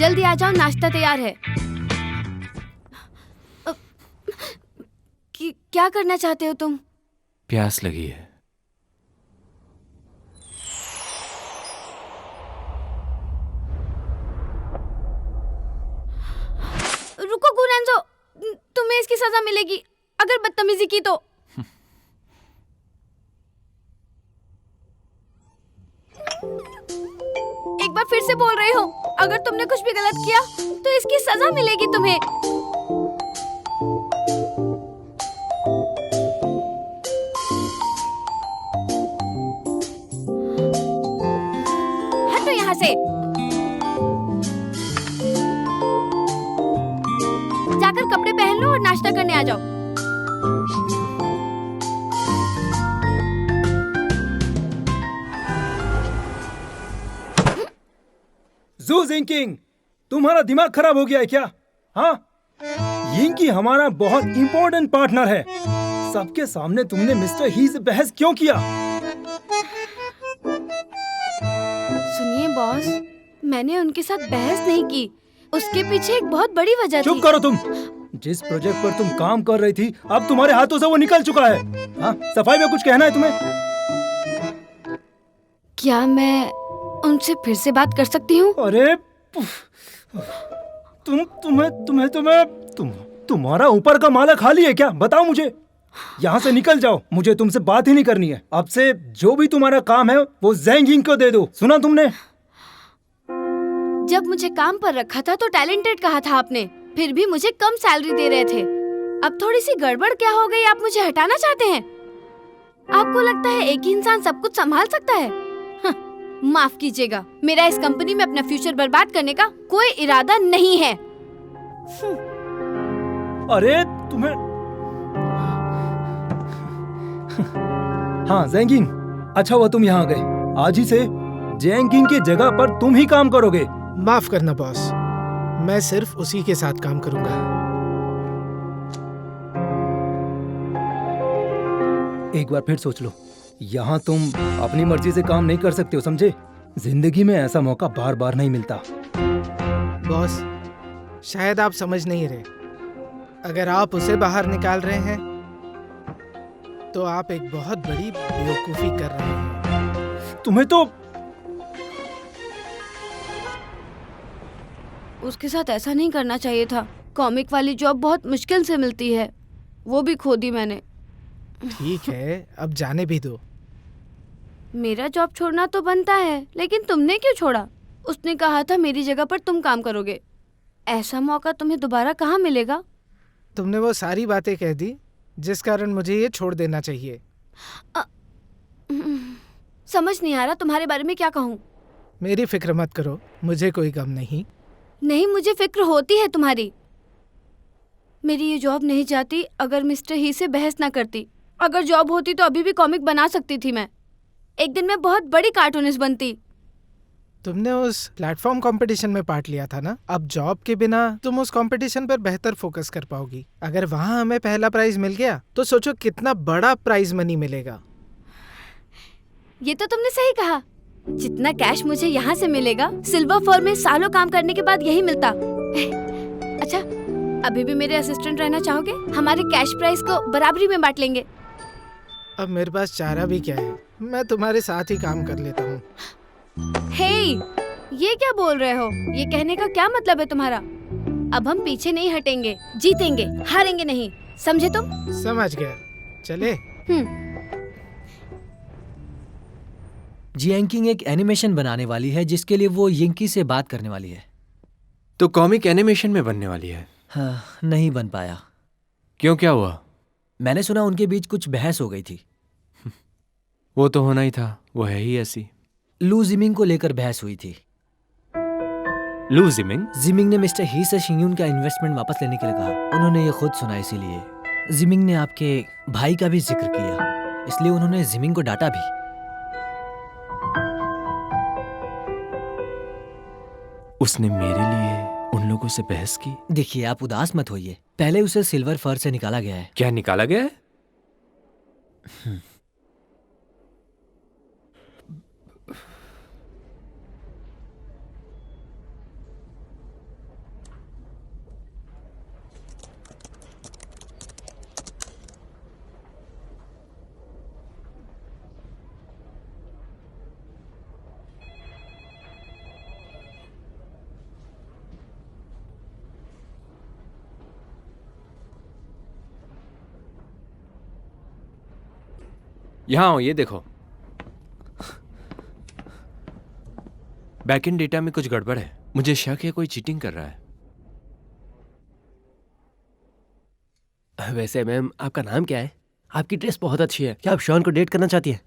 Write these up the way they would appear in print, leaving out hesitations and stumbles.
जल्दी आ जाओ, नाश्ता तैयार है। क्या करना चाहते हो तुम? प्यास लगी है। रुको गुनेंजो, तुम्हें इसकी सजा मिलेगी अगर बदतमीजी की तो। एक बार फिर से बोल रही हूँ, अगर तुमने कुछ भी गलत किया तो इसकी सजा मिलेगी तुम्हें। हटो यहाँ से। जाकर कपड़े पहन लो और नाश्ता करने आ जाओ। ज़ू जिंकिंग, तुम्हारा दिमाग खराब हो गया है क्या? हाँ, यिंकी हमारा बहुत इंपॉर्टेंट पार्टनर है। सबके सामने तुमने मिस्टर ही से बहस क्यों किया? सुनिए बॉस, मैंने उनके साथ बहस नहीं की। उसके पीछे एक बहुत बड़ी वजह थी। चुप करो तुम। जिस प्रोजेक्ट पर तुम काम कर रही थी, अब तुम्हारे हाथों से वो निकल चुका है। हाँ, सफाई में कुछ कहना है तुम्हें? क्या मैं उनसे फिर से बात कर सकती हूँ? अरे तुम्हारा ऊपर का माला खाली है क्या? बताओ मुझे। यहाँ से निकल जाओ, मुझे तुमसे बात ही नहीं करनी है। अब से जो भी तुम्हारा काम है वो ज़ैंग यिंग को दे दो। सुना तुमने? जब मुझे काम पर रखा था तो टैलेंटेड कहा था आपने, फिर भी मुझे कम सैलरी दे रहे थे। अब थोड़ी सी गड़बड़ क्या हो गई, आप मुझे हटाना चाहते हैं? आपको लगता है एक ही इंसान सब कुछ संभाल सकता है? माफ कीजिएगा, मेरा इस कंपनी में अपना फ्यूचर बर्बाद करने का कोई इरादा नहीं है। अरे तुम्हें हाँ ज़ैंग यिंग, अच्छा हुआ तुम यहाँ गए। आज ही से ज़ैंग यिंग की जगह पर तुम ही काम करोगे। माफ करना बॉस, मैं सिर्फ उसी के साथ काम करूंगा। एक बार फिर सोच लो, यहाँ तुम अपनी मर्जी से काम नहीं कर सकते हो, समझे? जिंदगी में ऐसा मौका बार बार नहीं मिलता। बॉस, शायद आप समझ नहीं रहे। अगर आप उसे बाहर निकाल रहे हैं तो आप एक बहुत बड़ी बेवकूफी कर रहे हैं। तुम्हें तो उसके साथ ऐसा नहीं करना चाहिए था। कॉमिक वाली जॉब बहुत मुश्किल से मिलती है, वो भी खो दी मैंने। ठीक है, अब जाने भी दो। मेरा जॉब छोड़ना तो बनता है, लेकिन तुमने क्यों छोड़ा? उसने कहा था मेरी जगह पर तुम काम करोगे। ऐसा मौका तुम्हें दोबारा कहाँ मिलेगा? तुमने वो सारी बातें कह दी जिस कारण मुझे ये छोड़ देना चाहिए। समझ नहीं आ रहा तुम्हारे बारे में क्या कहूँ। मेरी फिक्र मत करो, मुझे कोई गम नहीं। नहीं, मुझे फिक्र होती है तुम्हारी। मेरी ये जॉब नहीं जाती अगर मिस्टर ही से बहस ना करती। अगर जॉब होती तो अभी भी कॉमिक बना सकती थी मैं। एक दिन मैं बहुत बड़ी कार्टूनिस्ट बनती। तुमने उस प्लेटफॉर्म कंपटीशन में पार्ट लिया था ना? अब जॉब के बिना तुम उस कंपटीशन पर बेहतर फोकस कर पाओगी। अगर वहाँ हमें पहला प्राइज मिल गया तो सोचो कितना बड़ा प्राइज मनी मिलेगा। ये तो तुमने सही कहा। जितना कैश मुझे यहाँ से मिलेगा, सिल्वर फॉर में सालों काम करने के बाद यही मिलता। अच्छा, अभी भी मेरे असिस्टेंट रहना चाहोगे? हमारे कैश प्राइस को बराबरी में बांट लेंगे। अब मेरे पास चारा भी क्या है, मैं तुम्हारे साथ ही काम कर लेता हूँ। हे, ये क्या बोल रहे हो? ये कहने का क्या मतलब है तुम्हारा? अब हम पीछे नहीं हटेंगे, जीतेंगे, हारेंगे नहीं, समझे तुम? समझ गया, चले। ज़ैंग यिंग एक एनिमेशन बनाने वाली है जिसके लिए वो यिंकी से बात करने वाली है। तो कॉमिक एनिमेशन में बनने वाली है? हाँ, नहीं बन पाया। क्यों, क्या हुआ? मैंने सुना उनके बीच कुछ बहस हो गई थी। वो तो होना ही था, वो है ही ऐसी। लू जिमिंग को लेकर बहस हुई थी। लू जिमिंग? जिमिंग ने मिस्टर ही से शिंगयून का इन्वेस्टमेंट वापस लेने के लिए कहा। उन्होंने ये खुद सुना, इसीलिए जिमिंग ने आपके भाई का भी जिक्र किया, इसलिए उन्होंने जिमिंग को डांटा भी। उसने मेरे लिए उन लोगों से बहस की? देखिए, आप उदास मत होइए। पहले उसे सिल्वर फर से निकाला गया है। क्या निकाला गया है? यहाँ आओ, ये देखो। बैकएंड डेटा में कुछ गड़बड़ है। मुझे शक है कोई चीटिंग कर रहा है। वैसे मैम, आपका नाम क्या है? आपकी ड्रेस बहुत अच्छी है। क्या आप शॉन को डेट करना चाहती हैं?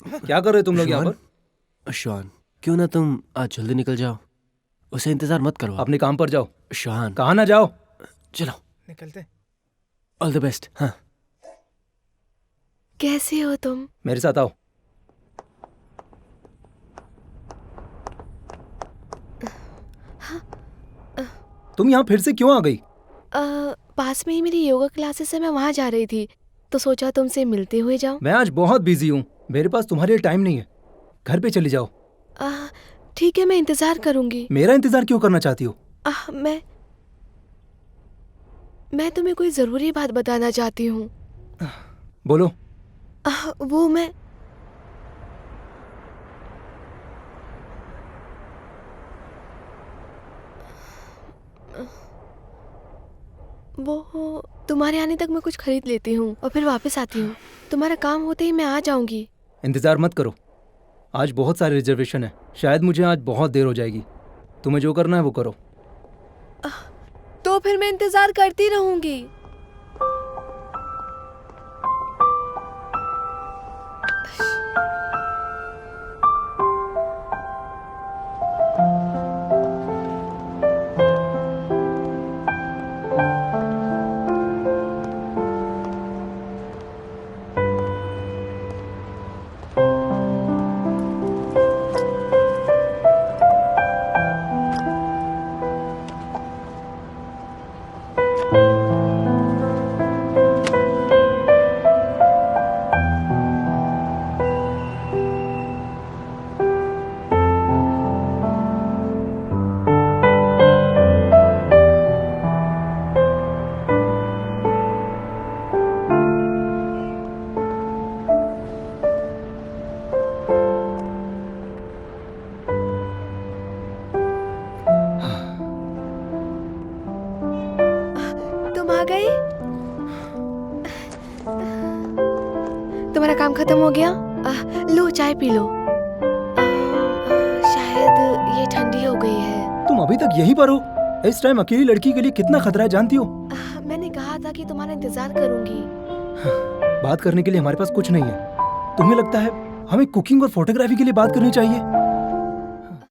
क्या कर रहे हो तुम लोग यहाँ पर? शॉन, क्यों ना तुम आज जल्दी निकल जाओ, उसे इंतजार मत करो। अपने काम पर जाओ। शॉन, कहाँ ना जाओ। चलो, निकलते। All the best. हाँ, कैसे हो तुम? मेरे साथ आओ। तुम यहाँ फिर से क्यों आ गई? पास में ही मेरी योगा क्लासेस है, मैं वहाँ जा रही थी तो सोचा तुमसे मिलते हुए जाऊं। मैं आज बहुत बिजी हूँ, मेरे पास तुम्हारे लिए टाइम नहीं है। घर पे चली जाओ। ठीक है, मैं इंतजार करूंगी। मेरा इंतजार क्यों करना चाहती हो? मैं तुम्हें कोई जरूरी बात बताना चाहती हूँ। बोलो। वो मैं वो तुम्हारे आने तक मैं कुछ खरीद लेती हूँ और फिर वापस आती हूँ। तुम्हारा काम होते ही मैं आ जाऊंगी। इंतजार मत करो, आज बहुत सारे रिजर्वेशन है। शायद मुझे आज बहुत देर हो जाएगी। तुम्हें जो करना है वो करो। तो फिर मैं इंतजार करती रहूंगी। गई? तुम्हारा काम खत्म हो गया? लो चाय पी लो। शायद ये ठंडी हो गई है। तुम अभी तक यहीं पर हो? इस टाइम अकेली लड़की के लिए कितना खतरा है जानती हो? मैंने कहा था कि तुम्हारा इंतजार करूंगी। बात करने के लिए हमारे पास कुछ नहीं है। तुम्हें लगता है हमें कुकिंग और फोटोग्राफी के लिए बात करनी चाहिए?